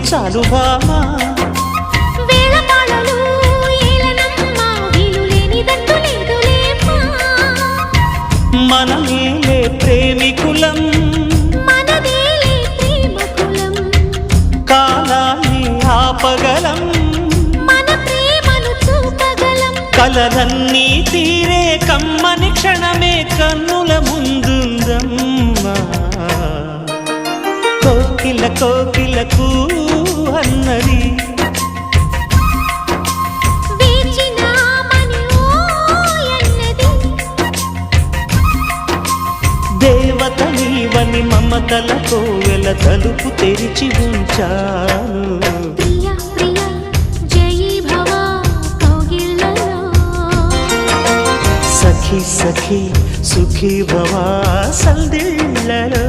చాలు భామా మనమేలే ప్రేమికులం కాలాన్ని ఆపగలం కలలన్నీ తీరే కమ్మని క్షణమే కన్నుల ముందుందమ్మా కోకిల కోకిలకు అన్నది దేవత నీవని మమతల కోవెల తలుపు తెరిచి ఉంచాను సఖీ సఖీ సుఖీ భవా సందిళ్ళలో